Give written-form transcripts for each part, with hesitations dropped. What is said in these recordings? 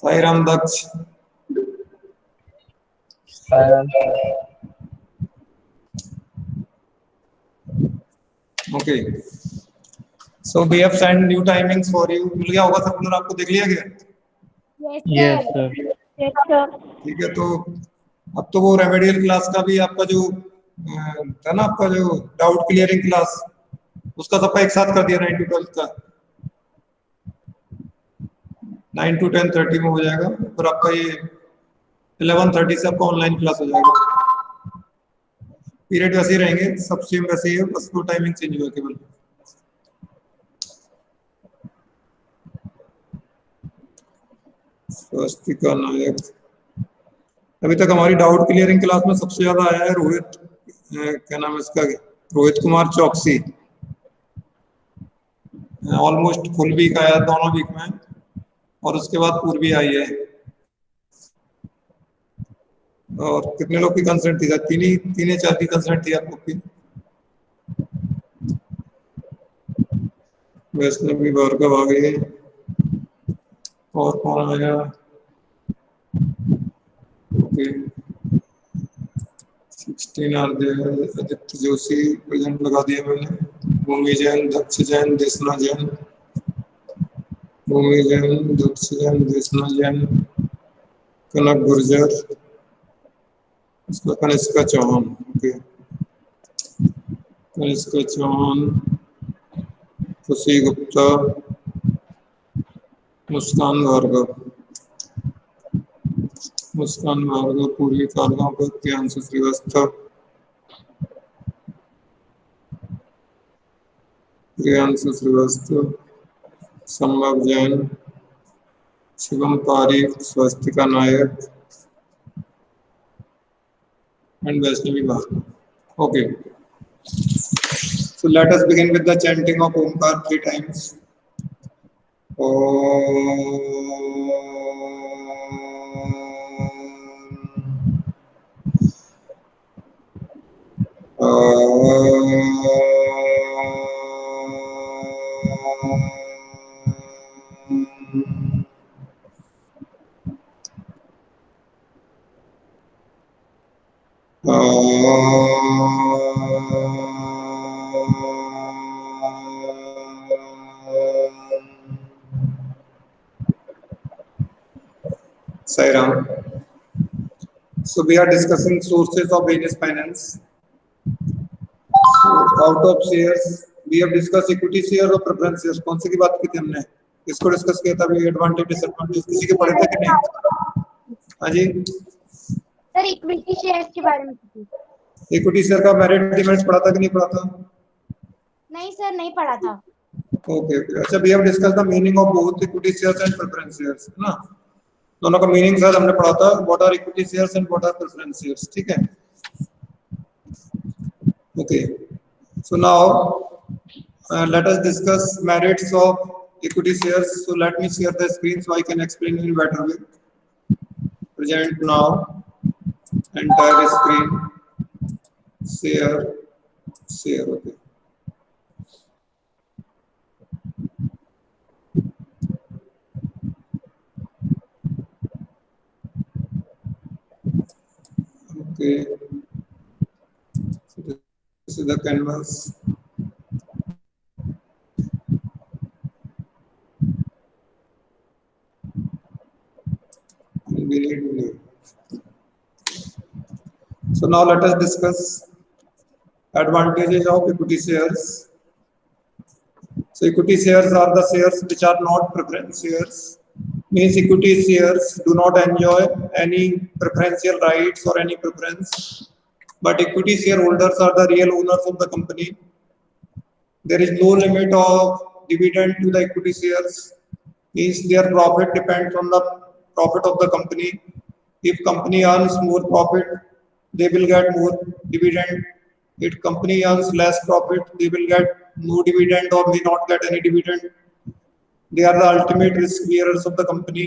Sairam Daksh. Okay. So we have sent new timings for you. मिल गया होगा circular, आपको देख लिया गया? Yes, sir. Yes, sir. ठीक है, तो अब तो वो रेमेडियल क्लास का भी आपका जो था ना, आपका जो डाउट क्लियरिंग क्लास, उसका सबका एक साथ कर दिया 9 to 12 का। 9 to 10:30 में हो जाएगा, फिर आपका ये 11:30 से आपका ऑनलाइन क्लास हो जाएगा। पीरियड वैसे ही रहेंगे, सब सेम वैसे ही है, बस वो टाइमिंग चेंज हुआ केवल। स्वस्तिका नायक, अभी तक हमारी डाउट क्लियरिंग क्लास में सबसे ज्यादा आया है रोहित, क्या नाम है इसका, रोहित कुमार चौकसी। ऑलमोस्ट फुल वीक आया दोनों वीक में, और उसके बाद पूर्वी आई है। और कितने लोग की कंसर्ट थी? तीन या चार की कंसर्ट थी आप लोग की। वैष्णवी भार्गव आ गए, और कौन आया? Okay, 16 are there. Aditya Joshi present लगा दिया मैंने। भूमि जैन, दक्ष जैन, देशना जैन, भूमि जैन, दक्ष जैन, देशना जैन, कनक गुर्जर, इसका कनिष्का चौहान। ओके, कनिष्का चौहान, खुशी गुप्ता, मुस्कान भार्गव, मुस्कान भार्गव, पूर्वी कारगांव, प्रियांशु श्रीवास्तव, प्रियांशु श्रीवास्तव, संभव जैन, शिवम पारिक, स्वस्तिका नायक, and Vaishnavi Bhargava. Okay. So let us begin with the chanting of Omkar 3 times. Sairam. So we are discussing sources of various finance. So out of shares we have discussed equity shares और preference shares। कौन सी की बात की थी हमने? इसको discuss किया था अभी। एडवांटेज डिसएडवांटेज किसी के पढ़े थे कि नहीं? हाँ जी सर, इक्विटी शेयर्स के बारे में थी। इक्विटी शेयर का मेरिट डिमेरिट्स पढ़ा था कि नहीं पढ़ा था? नहीं सर, नहीं पढ़ा था। ओके ओके, अच्छा, we have discuss the meaning of both equity shares and preference shares, है ना? दोनों का मीनिंग सर हमने पढ़ा था, what are equity shares and what are preference shares. ठीक है, okay. So now let us discuss merits of equity shares. So let me share the screen so I can explain in better way. Present now entire screen, share, okay. Okay, so this is the canvas. So now let us discuss advantages of equity shares. So equity shares are the shares which are not preference shares. Means equity shares do not enjoy any preferential rights or any preference, but equity shareholders are the real owners of the company. There is no limit of dividend to the equity shares. Means their profit depends on the profit of the company. If company earns more profit, they will get more dividend. If company earns less profit, they will get no dividend or may not get any dividend. They are the ultimate risk bearers of the company,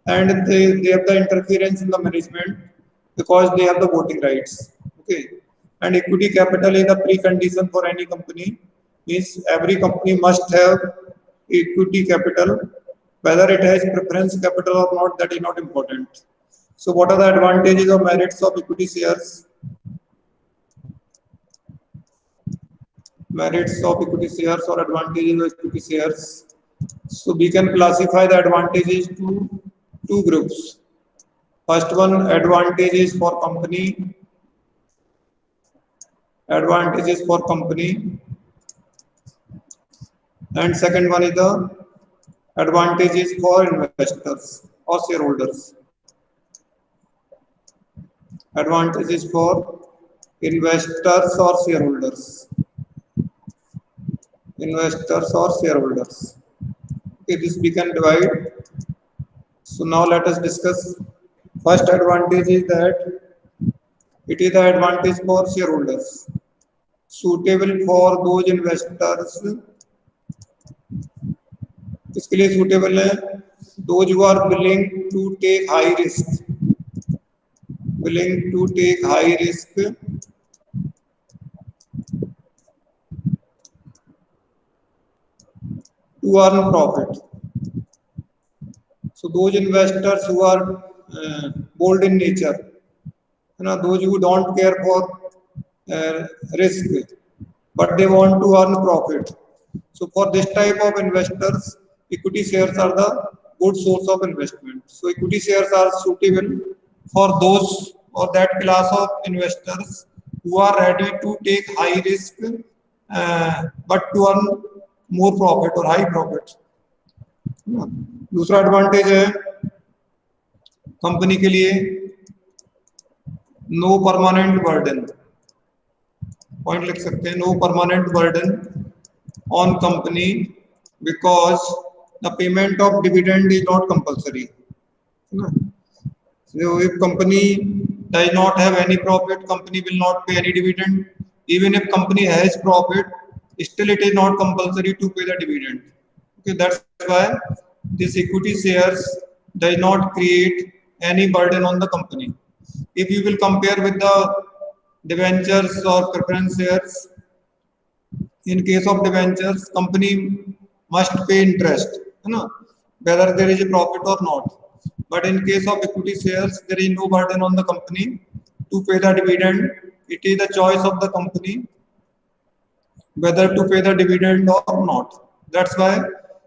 and they have the interference in the management because they have the voting rights. Okay, and equity capital is the precondition for any company. Means every company must have equity capital Whether it has preference capital or not, that is not important. So what are the advantages or merits of equity shares? Merits of equity shares or advantages of equity shares. So we can classify the advantages to two groups. First one, advantages for company. Advantages for company. And second one is the advantages for investors or shareholders. Advantages for investors or shareholders. Investors or shareholders. Okay, this we can divide. So now let us discuss. First advantage is that it is the advantage for shareholders, suitable for those investors. इसके लिए suitable है those who are willing to take high risk, willing to take high risk to earn profit. So those investors who are bold in nature, those who don't care for risk, but they want to earn profit. So for this type of investors, equity shares are the good source of investment. So equity shares are suitable for those or that class of investors who are ready to take high risk, but to earn more profit or high profit. दूसरा advantage है company के लिए no permanent burden. Point लिख सकते हैं, no permanent burden on company because the payment of dividend is not compulsory. So if company does not have any profit, company will not pay any dividend. Even if company has profit, still it is not compulsory to pay the dividend. Okay, that's why this equity shares does not create any burden on the company. If you will compare with the debentures or preference shares, in case of debentures, company must pay interest, whether there is a profit or not. But in case of equity shares, there is no burden on the company to pay the dividend. It is the choice of the company whether to pay the dividend or not. That's why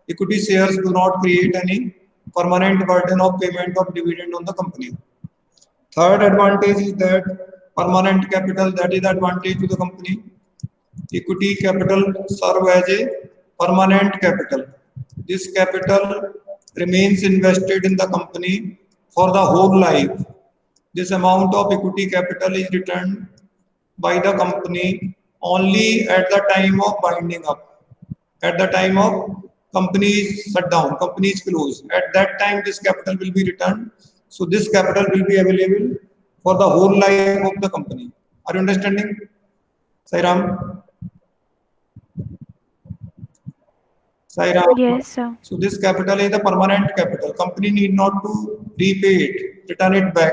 equity shares do not create any permanent burden of payment of dividend on the company. Third advantage is that permanent capital, that is the advantage to the company. Equity capital serve as a permanent capital. This capital remains invested in the company for the whole life. This amount of equity capital is returned by the company only at the time of winding up. At the time of company is shut down, company is closed. At that time, this capital will be returned. So this capital will be available for the whole life of the company. Are you understanding? Sairam? Sairam? Yes, sir. So this capital is the permanent capital. Company need not to repay it, return it back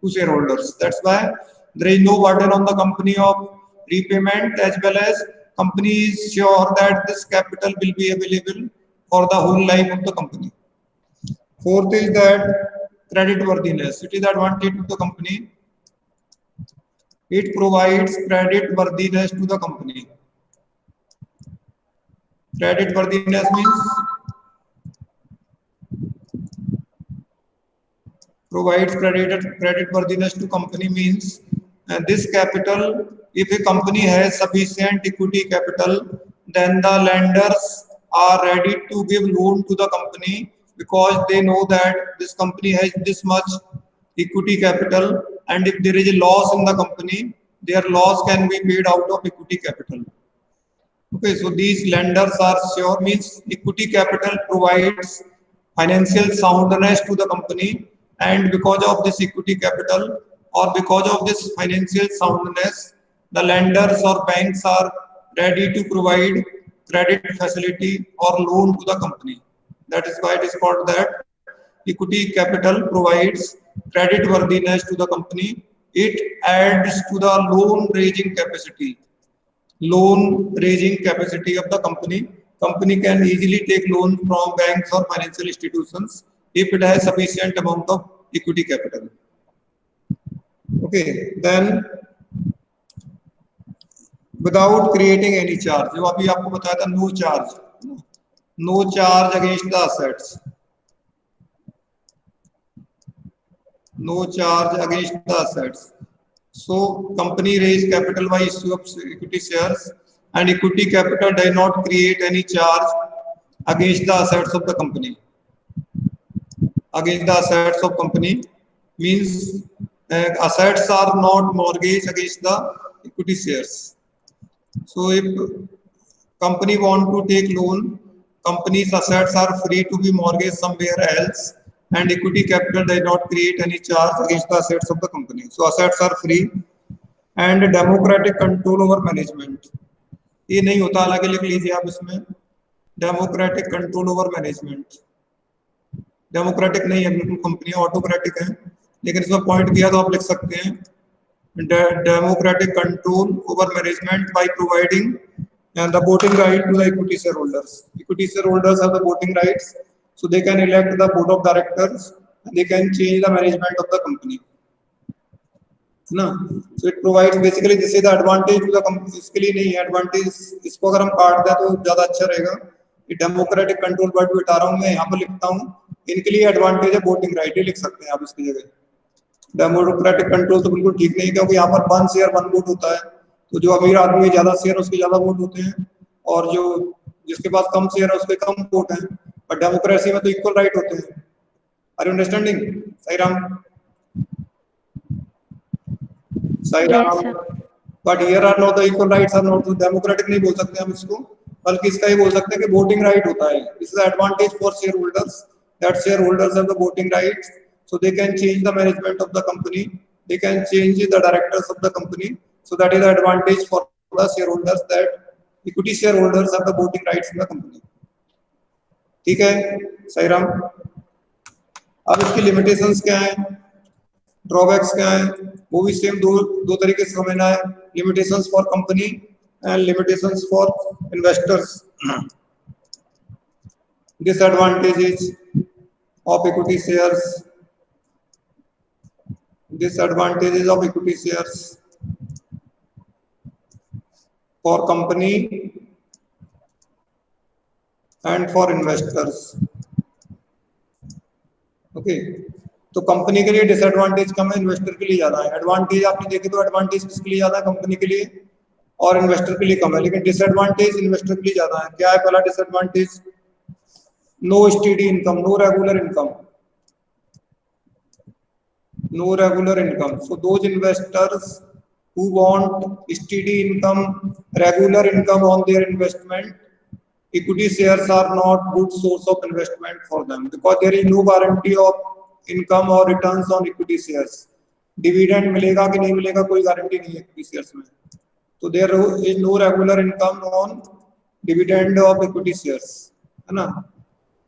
to shareholders. That's why there is no burden on the company of repayment, as well as company is sure that this capital will be available for the whole life of the company. Fourth is that credit worthiness. It is the advantage to the company. It provides credit worthiness to the company. Credit worthiness means provides credit worthiness to company means this capital, if a company has sufficient equity capital, then the lenders are ready to give loan to the company because they know that this company has this much equity capital, and if there is a loss in the company, their loss can be paid out of equity capital. Okay, so these lenders are sure, means equity capital provides financial soundness to the company, and because of this equity capital or because of this financial soundness, the lenders or banks are ready to provide credit facility or loan to the company. That is why it is called that equity capital provides credit worthiness to the company. It adds to the loan raising capacity of the company, company can easily take loans from banks or financial institutions if it has sufficient amount of equity capital. Okay, then without creating any charge, जो अभी आपको बताया था no charge against the assets, no charge against the assets. So company raise capital by issue of equity shares, and equity capital does not create any charge against the assets of the company. Against the assets of company means assets are not mortgaged against the equity shares. So if company want to take loan, company's assets are free to be mortgaged somewhere else, and equity capital does not create any charge against the assets of the company. So assets are free, and democratic control over management. ये नहीं होता, अलग लिख लीजिए आप इसमें, democratic control over management. Democratic नहीं है, बिल्कुल कंपनियां ऑटोक्रेटिक हैं, लेकिन इसमें पॉइंट दिया तो आप लिख सकते हैं democratic control over management by providing the voting right to the equity shareholders. Equity shareholders have the voting rights, so they can elect the board of directors and they can change the management of the company. ना, so it provides basically this is the advantage to the company. इसके लिए नहीं है advantage, इसको अगर हम काट दें तो ज्यादा अच्छा रहेगा. ये डेमोक्रेटिक कंट्रोल वर्ड भी हटा रहा हूँ मैं, यहाँ पर लिखता हूँ इनके लिए एडवांटेज है वोटिंग राइट, ये लिख सकते हैं आप इसकी जगह. डेमोक्रेटिक कंट्रोल तो बिल्कुल ठीक नहीं, क्योंकि यहाँ पर 1 शेयर 1 वोट होता है, तो जो अमीर आदमी ज्यादा शेयर उसके ज्यादा वोट होते हैं, और जो जिसके पास कम शेयर है उसके कम वोट हैं. पर डेमोक्रेसी में तो इक्वल राइट होते हैं. Are you understanding? सही राम? सही Ram. But here are not the equal rights are not. Democratic नहीं बोल सकते हम इसको, बल्कि इसका ही बोल सकते हैं कि वोटिंग राइट होता है. This is advantage for share holders, that share holders have the voting rights, so they can change the management of the company, they can change the directors of the company, so that is the advantage for the shareholders, that equity shareholders have the voting rights in the company. ठीक है, सही राम? अब इसकी limitations क्या है, drawbacks क्या है, वो भी सेम दो तरीके से समझना है. Limitations for company and limitations for investors. Disadvantages of equity shares, disadvantages of equity shares for company and for investors. Okay, तो कंपनी के लिए डिसएडवांटेज कम है, इन्वेस्टर के लिए ज्यादा है. एडवांटेज आपने देखे तो एडवांटेज किसके लिए ज्यादा है, कंपनी के लिए, और इन्वेस्टर के लिए कम है, लेकिन डिसएडवांटेज इन्वेस्टर के लिए ज्यादा है. क्या है पहला disadvantage? No steady income, no regular income. No regular income. So those investors who want steady income, regular income on their investment, equity shares are not good source of investment for them, because there is no guarantee of income or returns on equity shares. Dividend मिलेगा कि नहीं मिलेगा कोई guarantee नहीं है equity shares में. तो there is no regular income on dividend of equity shares, है ना.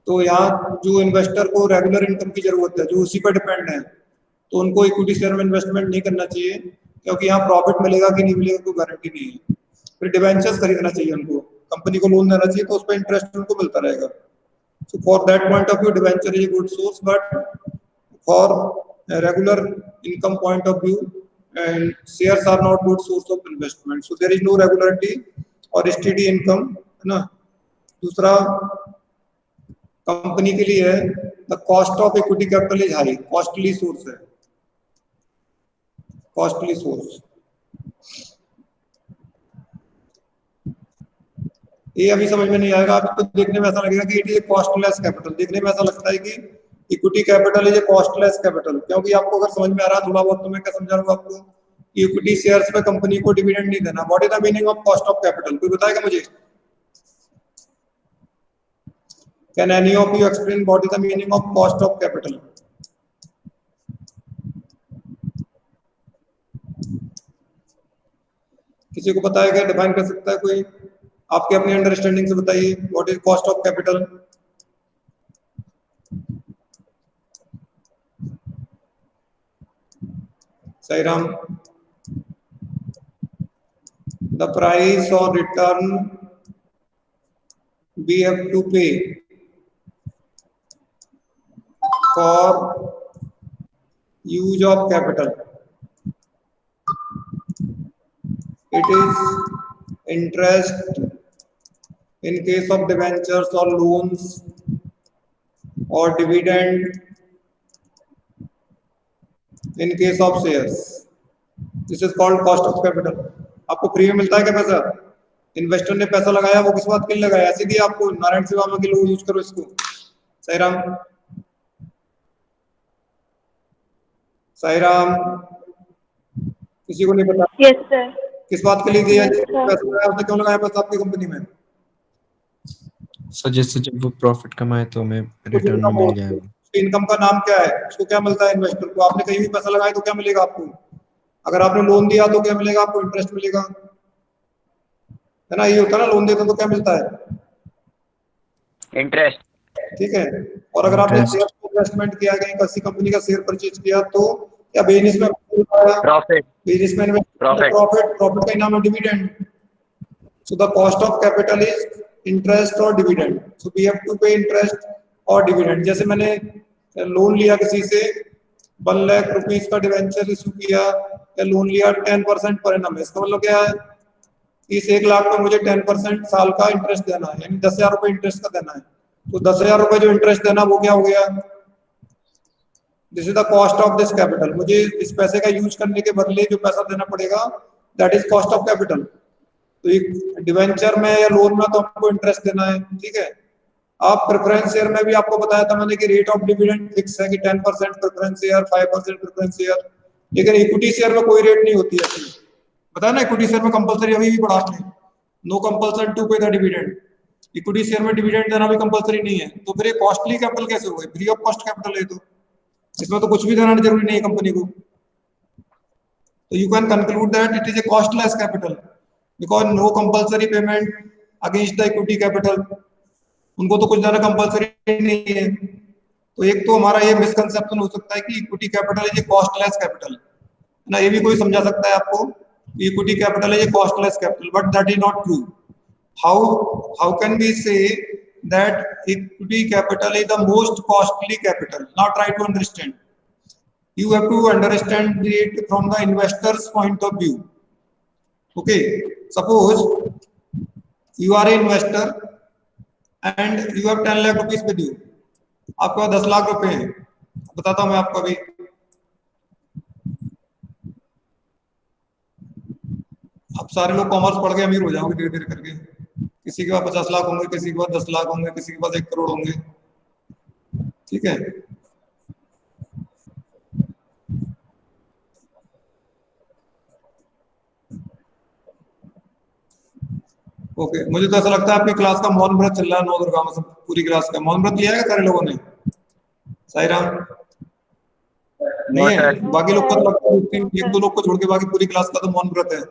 तो यहाँ जो इन्वेस्टर को रेगुलर इनकम की जरूरत है, जो उसी पर डिपेंड है, तो उनको इक्विटी शेयर में इन्वेस्टमेंट नहीं करना चाहिए, क्योंकि यहाँ प्रॉफिट मिलेगा कि नहीं मिलेगा कोई गारंटी नहीं है. फिर डिवेंचर्स खरीदना चाहिए उनको, कंपनी को लोन देना चाहिए, तो उस पर इंटरेस्ट उनको मिलता रहेगा. So for that point of view debenture is a good source, but for regular income point of view and shares are not good source of investment. So there is no regularity और steady income, है ना. दूसरा company के लिए है, the cost of equity capital is high, costly source है, costly source. ये अभी समझ में नहीं आएगा, आपको देखने में ऐसा लगेगा कि इट इज कॉस्टलेस कैपिटल. देखने में ऐसा लगता है कि equity capital is a costless capital, क्योंकि आपको अगर समझ में आ रहा है थोड़ा बहुत, तो मैं क्या समझा रहा हूँ आपको कि इक्विटी शेयर्स पे कंपनी को डिविडेंड नहीं देना. What is the meaning of cost of capital, कोई बताएगा मुझे? Can any of you explain what is the meaning of cost of capital? किसी को पता है क्या, डिफाइन कर सकता है कोई? आपके अपनी अंडरस्टैंडिंग से बताइए, what is cost of capital? सही राम? द प्राइस और return we have to pay for use of capital. It is interest in case of debentures or loans, or dividend in case of shares. This is called cost of capital. आपको free में मिलता है क्या पैसा? Investor ने पैसा लगाया, वो किस बात के लिए लगाया? ऐसे दिया आपको, नारायण सेवा में के लोग यूज करो इसको। साई राम, साई राम, किसी को नहीं पता? Yes sir. किस बात के लिए दिया? पैसा लगाया, उसने क्यों लगाया पैसा आपकी कंपनी में? सर जैसे जब वो प्रॉफिट कमाए तो हमें रिटर्न में मिल जाए। इनकम का नाम क्या है? उसको क्या मिलता है इन्वेस्टर को? आपने कहीं भी पैसा लगाया तो क्या मिलेगा आपको? अगर आपने लोन दिया तो क्या मिलेगा आपको? इंटरेस्ट मिलेगा, है ना? ये होता है ना, लोन देते तो क्या मिलता है? इंटरेस्ट। ठीक है। और अगर आपने शेयर इन्वेस्टमेंट किया, कहीं किसी कंपनी का शेयर परचेज किया तो क्या बिजनेस में प्रॉफिट? बिजनेस में प्रॉफिट का नाम है dividend. So the cost of capital is interest और dividend. So we have to pay interest और डिविडेंड। जैसे मैंने लोन लिया किसी से 1 लाख रुपीस का डिवेंचर इशू किया या लोन लिया 10% पर एनम, इसका मतलब क्या है? इस 1 लाख में मुझे 10% साल का इंटरेस्ट देना है, यानी 10,000 रुपए इंटरेस्ट का देना है। तो 10,000 रुपए जो इंटरेस्ट देना वो क्या हो गया? This is the cost of this capital. मुझे इस पैसे का यूज करने के बदले जो पैसा देना पड़ेगा, that is cost of capital. तो एक डिवेंचर में या लोन में तो आपको इंटरेस्ट देना है, ठीक है। आप प्रेफरेंस शेयर में भी आपको बताया था मैंने कि रेट ऑफ डिविडेंड फिक्स है कि 10% प्रेफरेंस शेयर, 5% प्रेफरेंस शेयर। लेकिन इक्विटी शेयर में कोई रेट नहीं होती है, बताया ना। इक्विटी शेयर में कंपलसरी अभी भी पढ़ा आपने, नो कंपल्सन टू पे द डिविडेंड। इक्विटी शेयर में डिविडेंड देना भी कंपलसरी नहीं है। तो फिर ये कॉस्टली कैपिटल कैसे हो गए? फ्री ऑफ कॉस्ट कैपिटल है। तो इसमें तो कुछ भी देना जरूरी नहीं है कंपनी को। तो you can conclude that it is a costless capital because no compulsory payment against the equity capital. उनको तो कुछ देना कंपल्सरी नहीं है। तो एक तो हमारा ये मिसकंसेप्शन हो सकता है कि equity capital is a costless capital, है ना। ये भी कोई समझा सकता है आपको, equity capital is a costless capital, but that is not true. How can we say that equity capital is the most costly capital? Now try to understand. You have to understand it from the investor's point of view. Okay, suppose you are an investor and you have 10 lakh rupees with you. आपके पास 10 लाख रुपए हैं। बताता हूं मैं आपको अभी। आप सारे लोग कॉमर्स पढ़ के अमीर हो जाओगे धीरे धीरे करके। किसी के पास 50 लाख होंगे, किसी के पास 10 लाख होंगे, किसी के पास 1 करोड़ होंगे, ठीक है। ओके, मुझे तो ऐसा लगता है आपकी क्लास का मौन व्रत चल रहा है नौ दुर्गा में। सब पूरी क्लास का मौन व्रत लिया है सारे लोगों ने? साई राम नहीं है? बाकी लोग को लगता है 1-2 लोग को छोड़ के बाकी पूरी क्लास का तो मौन व्रत है।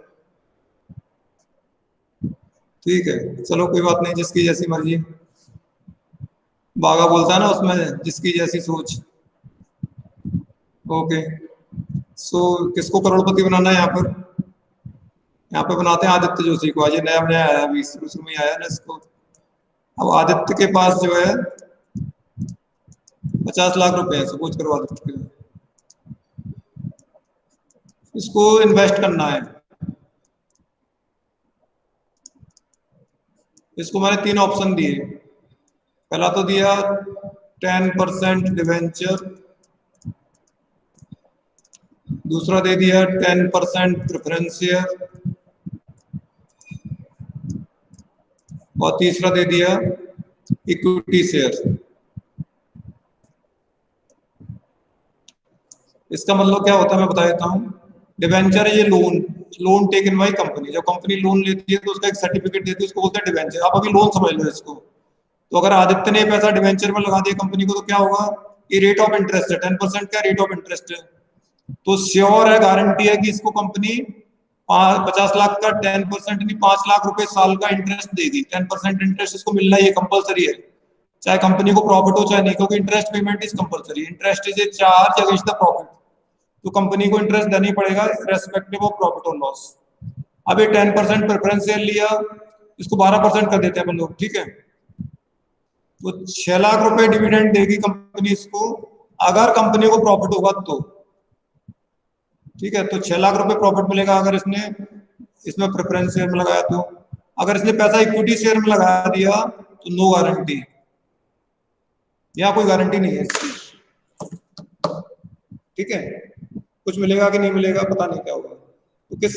ठीक है, चलो कोई बात नहीं, जिसकी जैसी मर्जी। बागा बोलता है ना उसमें, जिसकी जैसी सोच। ओके, सो किसको करोड़पति बनाना है यहाँ पर? यहाँ पे बनाते हैं आदित्य जोशी को। आज ये नया नया आया, अभी शुरू में आया ना इसको। अब आदित्य के पास जो है 50 लाख रुपए है, सपोज करो आदित्य के, इसको इन्वेस्ट करना है। इसको मैंने 3 ऑप्शन दिए। पहला तो दिया 10% डिवेंचर, दूसरा दे दिया 10% प्रेफरेंस शेयर, और तीसरा दे दिया इक्विटी शेयर। इसका मतलब क्या होता है मैं बता देता हूँ। डिवेंचर है ये लोन टेकन बाय कंपनी। जब कंपनी लोन लेती है तो उसका एक सर्टिफिकेट देती है, उसको बोलते हैं डिवेंचर। आप अभी लोन समझ लो इसको। तो अगर आदित्य ने पैसा डिवेंचर में लगा दिया कंपनी को, तो क्या होगा? ये रेट ऑफ इंटरेस्ट है, 10% का रेट ऑफ इंटरेस्ट है। तो श्योर है, गारंटी है कि इसको कंपनी 50 लाख का 10% नहीं 5 लाख रुपए साल का इंटरेस्ट देगी। 10% इंटरेस्ट इसको मिलना ये कंपलसरी है, चाहे कंपनी को प्रॉफिट हो चाहे नहीं, क्योंकि interest payment is compulsory. Interest is a charge against the profit. तो कंपनी को इंटरेस्ट देना ही पड़ेगा रेस्पेक्टिव ऑफ प्रॉफिट और लॉस। अब ये 10% प्रेफरेंस शेयर लिया, इसको 12% कर देते हैं हम लोग, ठीक है। तो 6 लाख रुपए डिविडेंड देगी कंपनी इसको, अगर कंपनी को प्रॉफिट होगा तो। ठीक है, तो 6 लाख रुपए प्रॉफिट मिलेगा अगर इसने इसमें प्रेफरेंस शेयर में लगाया तो। अगर इसने पैसा इक्विटी शेयर में लगा दिया तो नो गारंटी, यहाँ कोई गारंटी नहीं है इसकी। ठीक है, कुछ मिलेगा कि नहीं मिलेगा पता नहीं क्या होगा। तो किस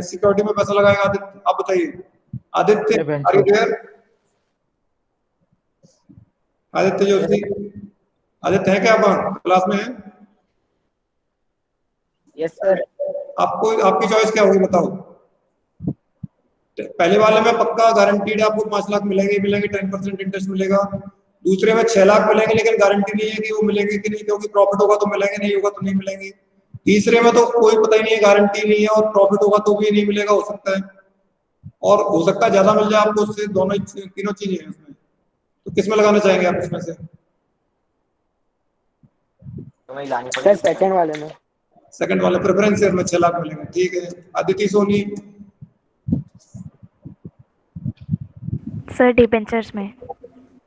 सिक्योरिटी में पैसा लगाएगा आदित्य, आप बताइए। Aditya, are you there? Aditya Joshi, Aditya है क्या आप क्लास में है? Yes sir. आपको आपकी चॉइस क्या होगी बताओ। पहले वाले में पक्का गारंटीड है आपको 5 लाख मिलेंगे ही मिलेंगे, 10% इंटरेस्ट मिलेगा। दूसरे में 6 लाख मिलेंगे लेकिन गारंटी नहीं है कि वो मिलेंगे कि नहीं, क्योंकि प्रॉफिट होगा तो मिलेंगे, नहीं होगा तो नहीं मिलेंगे। तीसरे में तो कोई पता ही नहीं है, गारंटी नहीं है, और प्रॉफिट होगा तो भी नहीं मिलेगा, हो सकता है, और हो सकता है ज्यादा मिल जाए आपको उससे। दोनों तीनों चीजें हैं उसमें, तो किस में लगाना चाहेंगे आप इसमें से? सर सेकंड वाले में। सेकंड वाले प्रेफरेंस शेयर में 6 लाख मिलेंगे। ठीक है, अदिति सोनी। सर डिबेंचर्स में।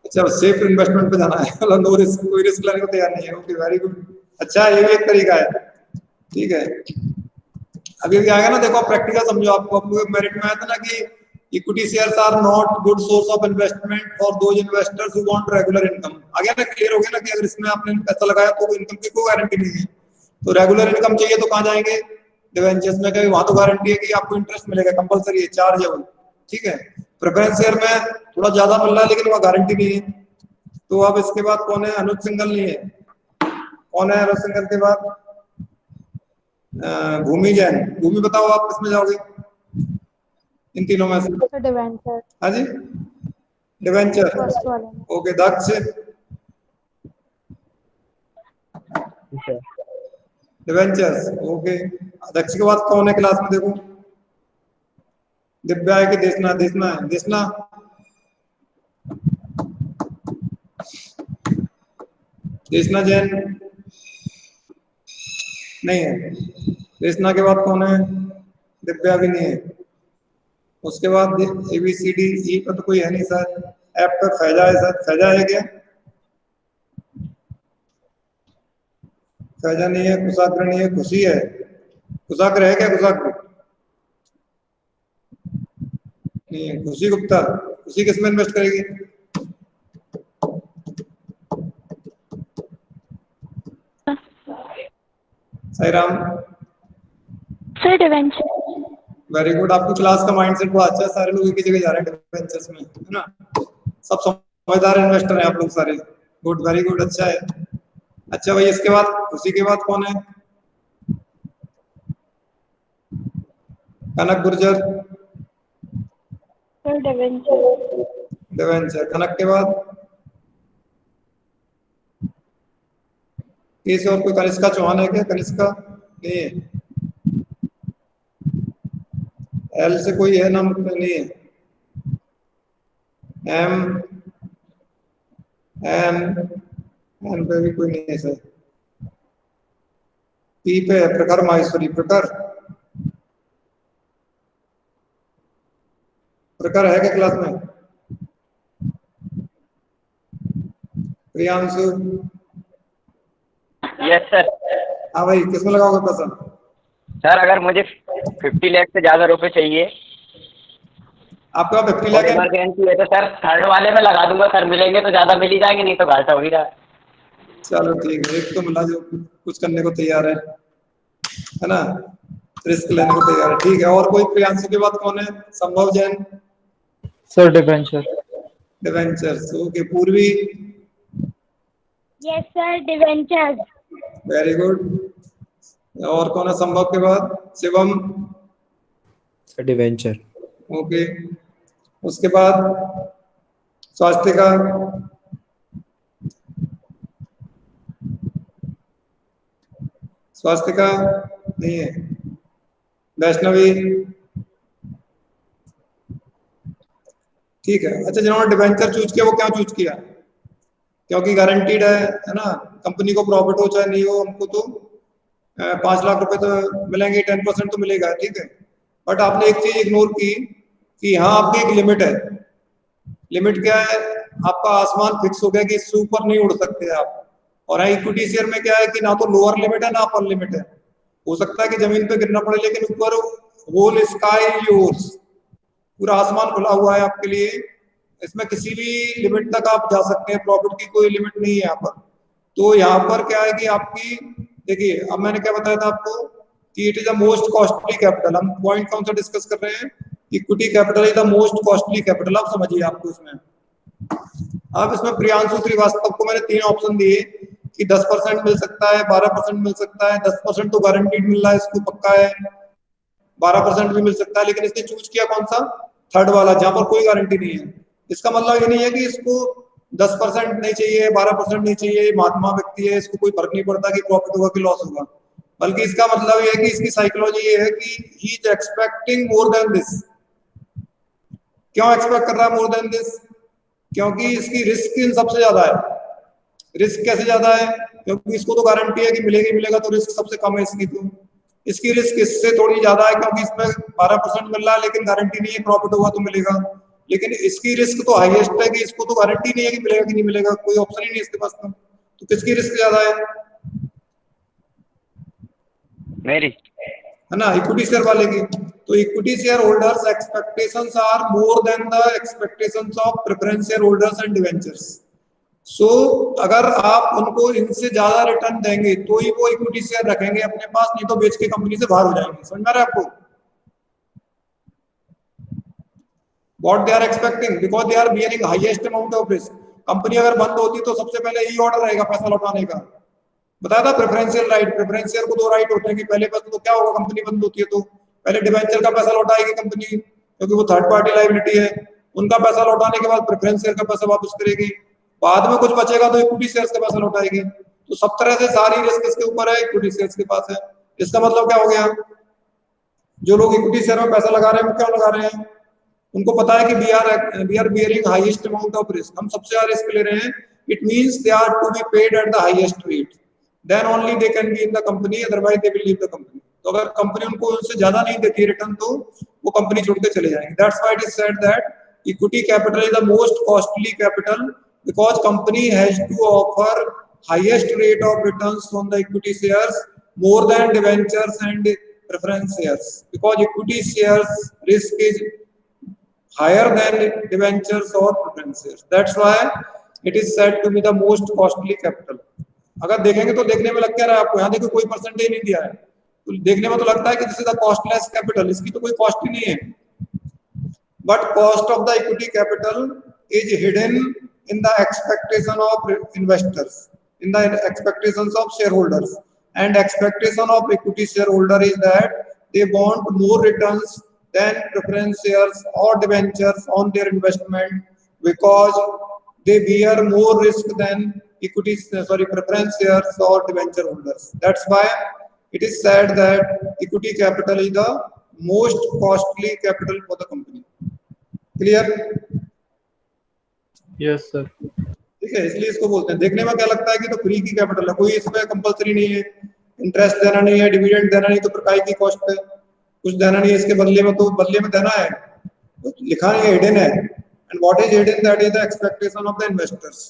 अच्छा, सेफ इन्वेस्टमेंट पे जाना है, मतलब नो रिस्क, कोई रिस्क लेने को तैयार नहीं है। ओके, वेरी गुड, अच्छा ये भी एक तरीका है। ठीक है, अभी आएगा ना, देखो प्रैक्टिकल समझो। आपको मेरिट में आया था ना कि equity shares are not good source of investment for those investors who want regular income. आ गया ना, क्लियर हो गया ना कि अगर इसमें आपने पैसा लगाया तो इनकम की कोई गारंटी नहीं है, तो रेगुलर इनकम चाहिए तो कहाँ जाएंगे? डिवेंचर्स में। कहीं वहां तो गारंटी है कि आपको इंटरेस्ट मिलेगा, कंपलसरी है, चार्ज है वो। ठीक है, प्रेफरेंस शेयर में थोड़ा ज्यादा मिल रहा है लेकिन वह गारंटी नहीं है। तो अब इसके बाद कौन है? अनुज सिंघल नहीं है। कौन है अनुज सिंघल के बाद? भूमि जैन। भूमि बताओ आप किसमें जाओगे इन तीनों में से? डिवेंचर। हाँ जी, डिवेंचर। फर्स्ट वाले में। Okay, Daksh. Debentures, okay. Daksh के बाद कौन है क्लास में? देखो, दिव्या है कि देशना? देशना है, देशना। देशना जैन नहीं है। देशना के बाद कौन है? दिव्या भी नहीं है। उसके बाद ABCD E पर तो कोई है नहीं सर। F पर फैजा है सर। फैजा है क्या? फैजा नहीं है। कुशाग्र नहीं है। खुशी है। कुशाग्र है क्या? कुशाग्र नहीं है। खुशी गुप्ता। खुशी किस में इन्वेस्ट करेगी? Sai Ram. Sir debenture. Very good, आपकी क्लास का माइंडसेट बहुत अच्छा है, सारे लोग एक ही जगह जा रहे हैं डिवेंचर्स में, है ना? सब समझदार इन्वेस्टर हैं आप लोग सारे। गुड, वेरी गुड, अच्छा है। अच्छा भाई, इसके बाद खुशी के बाद कौन है? Kanak Gurjar. Sir debenture. Debenture. Kanak के बाद किसी और कोई? कनिष्का चौहान है क्या? कनिष्का नहीं है। एल से कोई है नाम? नहीं है। एम, एन, एन पे भी कोई नहीं है सर। पी पे है प्रखर माहेश्वरी। प्रखर, प्रखर है क्या क्लास में? प्रियांशु। Yes sir. हाँ भाई, किसमें लगाओगे पैसा? सर अगर मुझे 50 लाख से ज्यादा रुपए चाहिए आपका 50 और लाख है? इमरजेंसी है तो सर थर्ड वाले में लगा दूंगा सर। मिलेंगे तो ज्यादा मिल ही जाएंगे, नहीं तो घाटा हो ही रहा है। चलो ठीक है, एक तो मिला जो कुछ करने को तैयार है ना, रिस्क लेने को तैयार है। ठीक है, और कोई? प्रियांशु के बाद कौन है? Sambhav Jain. Sir debenture. Debentures, okay. Purvi. Yes sir debenture. Very good. और कौन है संभव के बाद? शिवम। डिवेंचर। ओके, उसके बाद स्वास्तिका। स्वास्तिका नहीं है। वैष्णवी। ठीक है, अच्छा, जिन्होंने डिवेंचर चूज किया वो क्या चूज किया? क्योंकि गारंटीड है ना, कंपनी को प्रॉफिट हो चाहे नहीं हो, हमको तो 5 लाख रुपए तो मिलेंगे, 10% तो मिलेगा। ठीक है, बट आपने एक चीज इग्नोर की कि यहाँ आपकी एक लिमिट है। लिमिट क्या है, आपका आसमान फिक्स हो गया कि इससे ऊपर नहीं उड़ सकते आप। और इक्विटी शेयर में क्या है कि ना तो लोअर लिमिट है ना अपर लिमिट है। हो सकता है कि जमीन पे गिरना पड़े, लेकिन ऊपर होल स्काई योर्स, पूरा आसमान खुला हुआ है आपके लिए, इसमें किसी भी लिमिट तक आप जा सकते हैं, प्रॉफिट की कोई लिमिट नहीं है यहाँ पर। तो यहाँ पर क्या है कि आपकी, देखिए अब मैंने क्या बताया था आपको कि it is the most costly capital. हम पॉइंट कौन सा डिस्कस कर रहे हैं, equity capital is the most costly capital. आप समझिए आपको इसमें, अब इसमें प्रियांशु श्रीवास्तव को मैंने 3 ऑप्शन दिए कि 10% मिल सकता है, 12% मिल सकता है, 10% तो गारंटीड मिल रहा है, इसको पक्का है, 12% भी मिल सकता है, लेकिन इसने चूज किया कौन सा, थर्ड वाला, जहां पर कोई गारंटी नहीं है। इसका मतलब ये नहीं है कि इसको 10% नहीं चाहिए, 12% नहीं चाहिए, महात्मा व्यक्ति है, इसको कोई फर्क नहीं पड़ता कि प्रॉफिट होगा कि लॉस होगा, बल्कि इसका मतलब ये है कि इसकी साइकोलॉजी ये है कि he is expecting more than this. क्यों एक्सपेक्ट कर रहा है मोर देन दिस, क्योंकि इसकी रिस्क इन सबसे ज्यादा है। रिस्क कैसे ज्यादा है, क्योंकि इसको तो गारंटी है कि मिलेगा मिलेगा, तो रिस्क सबसे कम है इसकी। तो इसकी रिस्क इससे थोड़ी ज्यादा है, क्योंकि इसमें 12% मिल रहा है, लेकिन गारंटी नहीं है प्रॉफिट होगा तो मिलेगा। लेकिन इसकी रिस्क तो हाईएस्ट है कि इसको तो गारंटी नहीं है कि मिलेगा कि नहीं मिलेगा, कोई ऑप्शन ही नहीं है इसके पास। तो किसकी रिस्क ज्यादा है, मेरी, है ना, इक्विटी शेयर वाले की। तो equity share holders expectations are more than the expectations of preference share holders and debentures. So अगर आप उनको इनसे ज्यादा रिटर्न देंगे तो ही वो इक्विटी शेयर रखेंगे अपने पास, नहीं तो बेच के कंपनी से बाहर हो जाएंगे। समझ में आ रहा है आपको, what they are expecting, because they are bearing highest amount of risk. Company अगर बंद होती तो सबसे पहले यही ऑर्डर रहेगा पैसा लौटाने का। बताया था प्रेफरेंशियल राइट, प्रेफरेंशियल को 2 राइट होते हैं कि पहले पैसा, तो क्या होगा कंपनी बंद होती है तो पहले डिवेंचर का पैसा लौटाएगी कंपनी, क्योंकि वो थर्ड पार्टी लायबिलिटी है, उनका पैसा लौटाने के बाद प्रेफरेंस शेयर का पैसा वापस करेगी, बाद में कुछ बचेगा तो इक्विटी शेयर्स का पैसा लौटाएगी। तो सब तरह से सारी रिस्क किसके ऊपर है, इक्विटी शेयर्स के पास है। इसका मतलब क्या हो गया, जो लोग इक्विटी शेयर में पैसा लगा रहे हैं वो क्यों लगा रहे हैं, उनको पता है कि we are bearing highest amount of risk, हम सबसे ज्यादा रिस्क ले रहे हैं। It means they are to be paid at the highest rate, then only they can be in the company, otherwise they will leave the company. तो अगर company उनको उससे ज्यादा नहीं देती रिटर्न तो वो कंपनी छोड़ के चले जाएंगे। That's why it is said that equity capital is the most costly capital, because company has to offer highest rate of returns on the equity shares more than debentures and preference shares, because equity shares risk is higher than debentures or preference shares. That's why it is said to be the most costly capital. अगर देखेंगे तो देखने में लग क्या रहा है आपको, यहाँ देखो कोई परसेंटेज नहीं दिया है, तो देखने में तो लगता है कि this is the costless capital, इसकी तो कोई कॉस्ट ही नहीं है। But cost of the equity capital is hidden in the expectation of investors, in the expectations of shareholders, and expectation of equity shareholder is that they want more returns than preference shares or debentures on their investment, because they bear more risk than preference shares or debenture holders. That's why it is said that equity capital is the most costly capital for the company. Clear? Yes sir. ठीक है, इसलिए इसको बोलते हैं। देखने में क्या लगता है कि तो फ्री की कैपिटल है, कोई इसमें कंपलसरी नहीं है, इंटरेस्ट देना नहीं है, डिविडेंड देना नहीं, तो फिर काय की कॉस्ट है, कुछ देना नहीं है इसके बदले में, तो बदले में देना है तो लिखा नहीं है, हिडन है। And what is hidden, that is the expectation of the investors.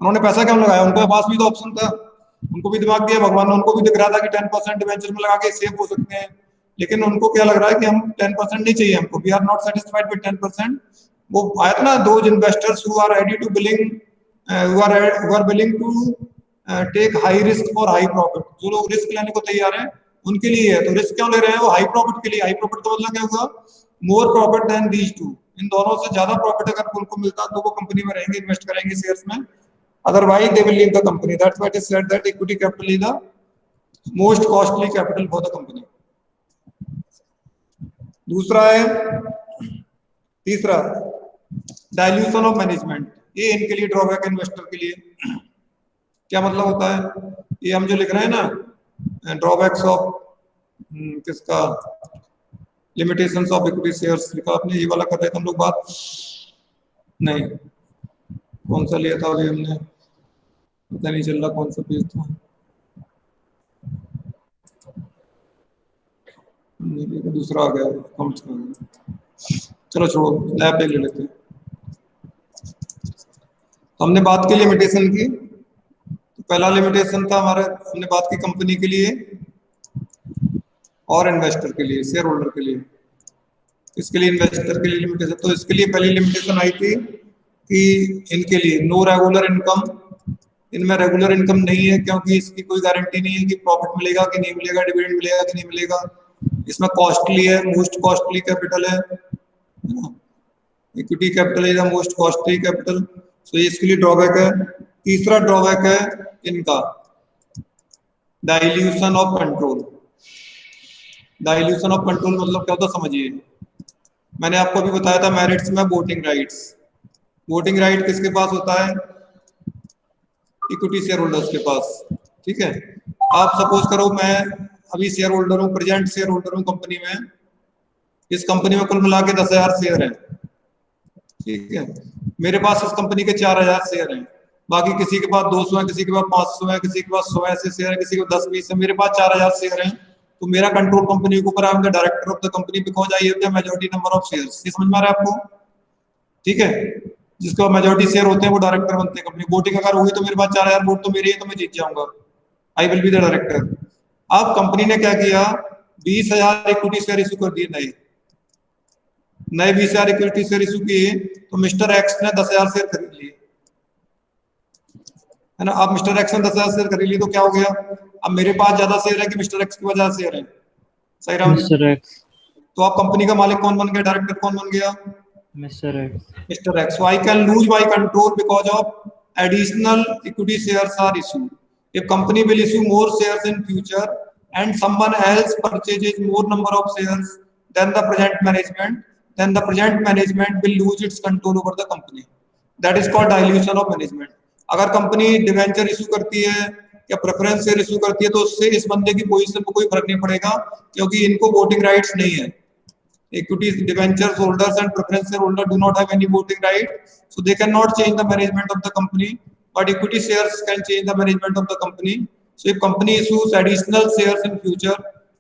उन्होंने पैसा क्यों लगाया, उनके पास भी तो ऑप्शन था, उनको भी दिमाग दिया भगवान ने, उनको भी दिख रहा था कि 10% डिवेंचर में लगा के सेफ हो सकते हैं, लेकिन उनको क्या लग रहा है कि हम 10% नहीं चाहिए हमको, we are not satisfied with 10%। वो आया था ना, those investors who are ready to who are willing to take high risk for high profit, जो लोग रिस्क लेने को तैयार हैं उनके लिए है। तो रिस्क क्यों ले रहे हैं, वो हाई प्रॉफिट के लिए। हाई प्रॉफिट का मतलब क्या होगा, more profit than these two, इन दोनों से ज्यादा प्रॉफिट अगर उनको मिलता तो वो कंपनी में रहेंगे, इन्वेस्ट करेंगे शेयर्स में, otherwise they will leave the company. That's why it is said that equity capital is the most costly capital for the company. दूसरा है, तीसरा डाइल्यूशन ऑफ मैनेजमेंट, ये इनके लिए ड्रॉबैक, इन्वेस्टर के लिए क्या मतलब होता है, ये हम जो लिख रहे हैं ना, ड्रॉबैक्स ऑफ किसका, लिमिटेशंस ऑफ इक्विटी शेयर्स लिखा आपने, ये वाला कर रहे थे हम लोग बात, नहीं कौन सा लिया था अभी हमने, पता नहीं चल रहा कौन सा पेज था, दूसरा आ गया, चलो छोड़ो, नया पेज ले लेते हैं। तो हमने बात की लिमिटेशन की। तो पहला लिमिटेशन था हमारे, हमने बात की कंपनी के लिए और इन्वेस्टर के लिए, शेयर होल्डर के लिए। इसके लिए इन्वेस्टर के लिए लिमिटेशन, तो इसके लिए पहली लिमिटेशन आई थी कि इनके लिए नो रेगुलर इनकम, इनमें रेगुलर इनकम नहीं है क्योंकि इसकी कोई गारंटी नहीं है कि प्रॉफिट मिलेगा कि नहीं मिलेगा, डिविडेंड मिलेगा कि नहीं मिलेगा। इसमें कॉस्टली है, मोस्ट कॉस्टली कैपिटल है ना, equity capital is the most costly capital, so इसके लिए ड्रॉबैक है। तीसरा ड्रॉबैक है इनका dilution of control. Dilution of control मतलब क्या होता है समझिए। मैंने आपको अभी बताया था मेरिट्स में वोटिंग राइट्स। वोटिंग राइट किसके पास होता है? इक्विटी शेयर होल्डर्स के पास, ठीक है। आप सपोज करो मैं अभी शेयर होल्डर हूँ, प्रेजेंट शेयर होल्डर हूँ कंपनी में। इस कंपनी में कुल मिला के 10,000 शेयर हैं, ठीक है। मेरे पास इस कंपनी के 4,000 शेयर हैं, बाकी किसी के पास 200 है, किसी के पास 500 है, किसी के पास 100 ऐसे शेयर है, किसी के पास 10-20 है, मेरे पास 4,000 शेयर हैं। तो मेरा कंट्रोल कंपनी के ऊपर, I am the director of the company because I have the majority number of shares. ये समझ में आ रहा है आपको? ठीक है, जिसके पास मेजॉरिटी शेयर होते हैं वो डायरेक्टर बनते हैं कंपनी। वोटिंग अगर हुई तो मेरे पास 4,000 वोट तो मेरे ही, तो मैं जीत जाऊंगा, I will be the director. अब कंपनी ने क्या किया, 20,000 इक्विटी शेयर इशू कर दिए, नए 20,000 इक्विटी शेयर इशू किए। तो मिस्टर एक्स ने 10,000 शेयर खरीद लिए, है ना। अब मिस्टर एक्स ने 10,000 शेयर खरीद लिए तो क्या हो गया, अब मेरे पास ज्यादा शेयर है कि मिस्टर एक्स के पास ज्यादा शेयर है? सही राम? Mister x. तो अब कंपनी का मालिक कौन बन गया, डायरेक्टर कौन बन गया? Mister x. Mister x. So I can lose my control because of additional equity shares are issued. If company will issue more shares in future and someone else purchases more number of shares than the present management, then the present management will lose its control over the company. That is called dilution of management. अगर company debenture issue करती है या preference share issue करती है तो उससे इस बंदे की पोजीशन पर कोई फर्क नहीं पड़ेगा क्योंकि इनको वोटिंग राइट्स नहीं है। Equity debentures holders and preference shareholder do not have any voting right, so they cannot change the management of the company. But equity shares can change the management of the company. So if company issues additional shares in future,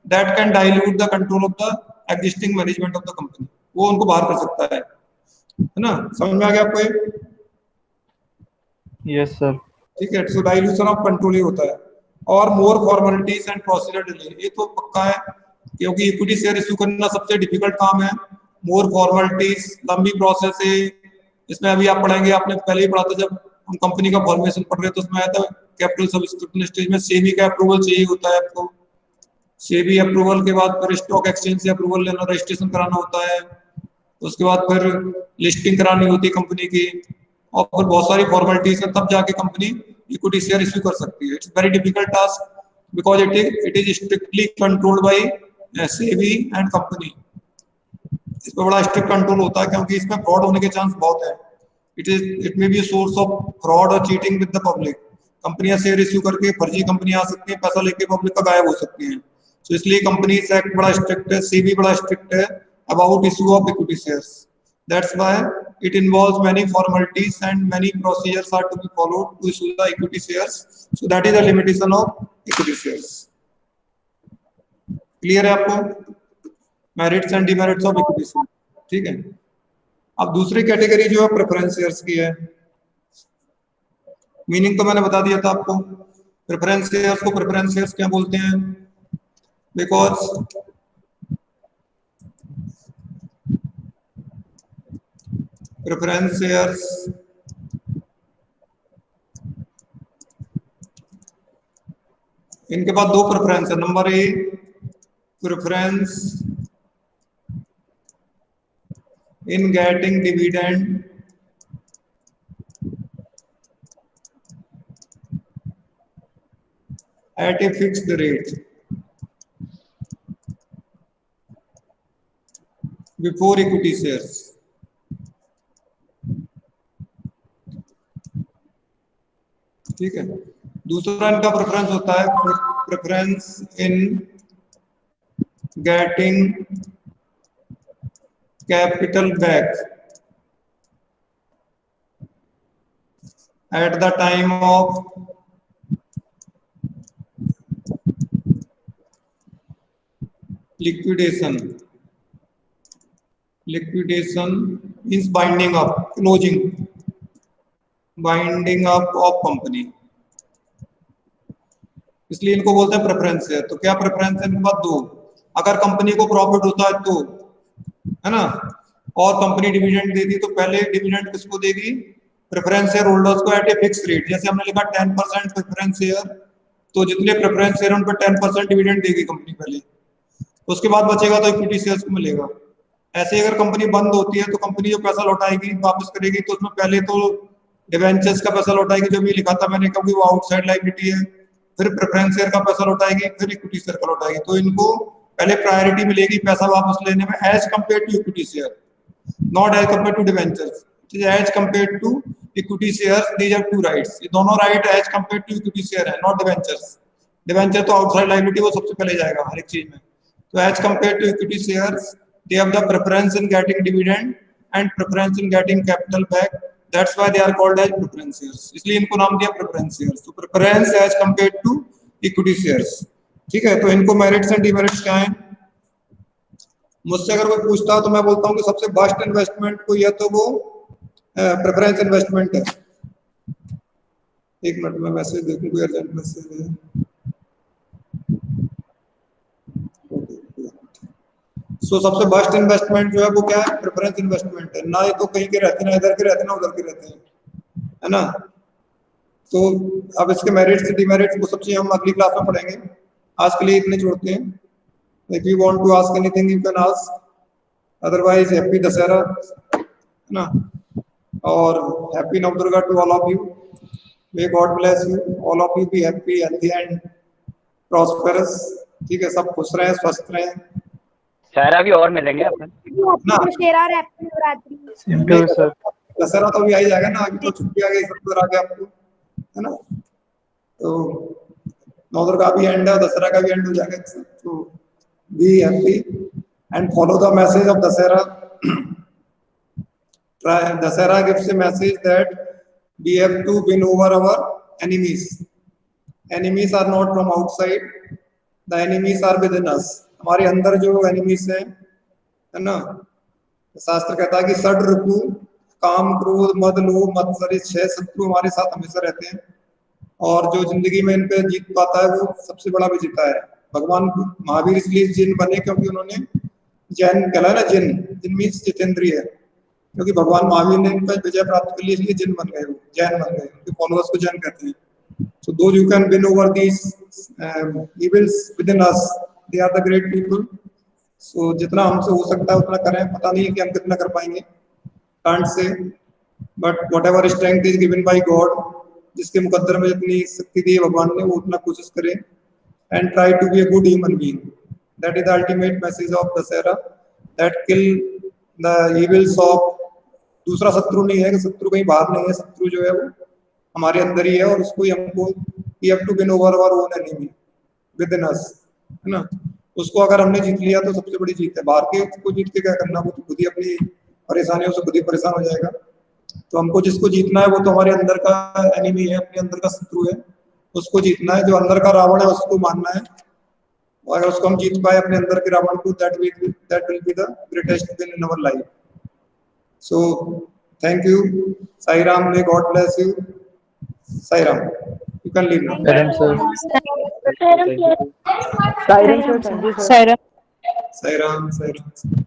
that can dilute the control of the existing management of the company. वो उनको बाहर कर सकता है ना। समझ में आ गया आपको ये? Yes sir. ठीक है, सो डाइल्यूशन ऑफ कंट्रोल ही होता है। और मोर फॉर्मेलिटीज एंड प्रोसीजर डिले, ये तो पक्का है क्योंकि इक्विटी शेयर इशू करना सबसे डिफिकल्ट काम है। मोर फॉर्मेलिटीज, लंबी प्रोसेस है इसमें। अभी आप पढ़ेंगे, आपने पहले ही पढ़ा था जब हम कंपनी का फॉर्मेशन पढ़ रहे थे, तो उसमें आया था कैपिटल सब्सक्रिप्शन स्टेज में सेबी का अप्रूवल चाहिए होता है आपको। सेबी अप्रूवल के बाद फिर स्टॉक एक्सचेंज से अप्रूवल लेना, रजिस्ट्रेशन कराना होता है, उसके बाद फिर लिस्टिंग करानी होती है कंपनी की, और फिर बहुत सारी फॉर्मेलिटीज है, तब जाके कंपनी इक्विटी शेयर इशू कर सकती है। It's very difficult task because it is strictly controlled by SEBI and company. इस पर बड़ा स्ट्रिक्ट कंट्रोल होता है क्योंकि इसमें फ्रॉड होने के चांस बहुत है। It may be source of fraud और चीटिंग विद द पब्लिक। कंपनियां शेयर इशू करके फर्जी कंपनी आ सकती है, पैसा लेके पब्लिक का गायब हो सकती है। तो इसलिए कंपनीज एक्ट बड़ा स्ट्रिक्ट है, सेबी बड़ा स्ट्रिक्ट है about issue of equity shares. That's why it involves many formalities and many procedures are to be followed to issue the equity shares. So that is the limitation of equity shares. Clear है आपको? Merits and demerits of equity share, ठीक है। अब दूसरी category जो है preference shares की है। मीनिंग तो मैंने बता दिया था आपको। प्रेफरेंस शेयर्स को प्रेफरेंस शेयर्स क्या बोलते हैं? बिकॉज प्रेफरेंस शेयर्स इनके पास दो प्रेफरेंस है। Number A, preference in getting dividend at a fixed rate before equity shares. ठीक है। दूसरा इनका प्रेफरेंस होता है preference in getting capital back at the time of liquidation. Liquidation means binding up, closing, binding up of company, इसलिए इनको बोलते हैं प्रेफरेंस शेयर। तो क्या प्रेफरेंस है इनके पास? दो। अगर कंपनी को प्रॉफिट होता है तो, है ना, और कंपनी डिविडेंड देती तो पहले डिविडेंड किसको देगी? प्रेफरेंस शेयर होल्डर्स को एट ए फिक्स रेट। जैसे हमने लिखा 10% प्रेफरेंस शेयर, तो जितने प्रेफरेंस शेयर उन पर 10% डिविडेंड देगी कंपनी पहले, उसके बाद बचेगा तो इक्विटी शेयर्स को मिलेगा। ऐसे ही अगर कंपनी बंद होती है तो कंपनी जो पैसा लौटाएगी वापस करेगी, तो उसमें पहले तो डिवेंचर्स का पैसा लौटाएगी जो भी लिखा था मैंने, क्योंकि वो आउटसाइड लायबिलिटी है, फिर प्रेफरेंस शेयर का पैसा लौटाएगी, फिर इक्विटी शेयर का लौटाएगी। तो इनको पहले प्रायोरिटी मिलेगी पैसा वापस लेने में as compare to equity share, not as compare to debentures, as compare to equity shares. These are two rights, ये दोनों right as compare to equity share है, नॉट डिवेंचर्स। डिवेंचर तो आउटसाइड लायबिलिटी, वो सबसे पहले जाएगा हर एक चीज में। तो as compare to equity shares they have the preference in getting dividend and preference in getting capital back, that's why they are called as preference shares, इसलिए इनको नाम दिया preference shares। तो preference as compared to equity shares, ठीक है। तो इनको merits and demerits क्या हैं? मुझसे अगर कोई पूछता है तो मैं बोलता हूँ कि सबसे बेस्ट इन्वेस्टमेंट कोई है तो वो प्रेफरेंस इन्वेस्टमेंट है। एक मिनट में मैसेज देखूं, कोई अर्जेंट मैसेज है। सो सबसे बेस्ट इन्वेस्टमेंट जो है वो क्या है? प्रेफरेंस इन्वेस्टमेंट है। ना ये तो कहीं के रहते, ना इधर के रहते, ना उधर के रहते हैं, है ना। तो अब इसके मेरिट्स डिमेरिट्स वो सब चीजें हम अगली क्लास में पढ़ेंगे। आज के लिए इतने छोड़ते हैं। If you want to ask anything you can ask, otherwise happy Dussehra, है ना, और happy Navdurga to all of you. May God bless you, all of you be happy, healthy and prosperous, ठीक है। सब खुश रहें, स्वस्थ रहें। सर अभी और मिलेंगे अपन ना दशहरा और happy Navratri. Same to you, sir. Dussehra तो अभी आ ही जाएगा ना, अभी तो छुट्टी आ गई, सब आ गया आपको, है ना। तो नवदुर्गा भी एंड है, दशहरा का भी एंड हो जाएगा। तो be happy and follow the message of Dussehra. Dussehra gives a message that we have to win over our enemies. Enemies are not from outside, the enemies are within us. हमारे अंदर जो एनिमीज है ना, शास्त्र कहता है कि षड ऋतु काम क्रोध मद लोभ मत्सर, 6 शत्रु हमारे साथ हमेशा रहते हैं, और जो जिंदगी में इन पे जीत पाता है वो सबसे बड़ा विजेता है। भगवान महावीर इसलिए जिन बने क्योंकि उन्होंने जैन कहला ना, जिन मीन्स जितेंद्रिय है, क्योंकि भगवान महावीर ने इन पर विजय प्राप्त कर ली, इसलिए जिन बन गए, वो जैन बन गए, उनके फॉलोअर्स को जैन कहते हैं। So those who can win over these evils within us, they are the great people. So जितना हमसे हो सकता है उतना करें, पता नहीं है कि हम कितना कर पाएंगे, can't say, but whatever strength is given by God, जिसके मुकद्दर में जितनी शक्ति दी है भगवान ने, वो उतना कोशिश करें, and try to be a good human being. That is the ultimate message of Dasara, that kill the evils of, दूसरा शत्रु नहीं है, कि शत्रु कहीं बाहर नहीं है, शत्रु जो है वो हमारे अंदर ही है, और उसको ही हमको we have to win over our own enemy within us, है ना। उसको अगर हमने जीत लिया तो सबसे बड़ी जीत है। बाहर के को जीत के क्या करना, वो तो खुद ही अपनी परेशानियों से खुद ही परेशान हो जाएगा। तो हमको जिसको जीतना है वो तो हमारे अंदर का एनिमी है, अपने अंदर का शत्रु है, उसको जीतना है। जो अंदर का रावण है उसको मानना है, और अगर उसको हम जीत पाए अपने अंदर के रावण को, that will be the greatest win in our life. So thank you. Sai Ram, may God bless you. Sai Ram, you can leave now. Saram, sir. Sairam, yes. Saram, sir. Thank you, sir. Sairam. Sai Ram, Sai Ram.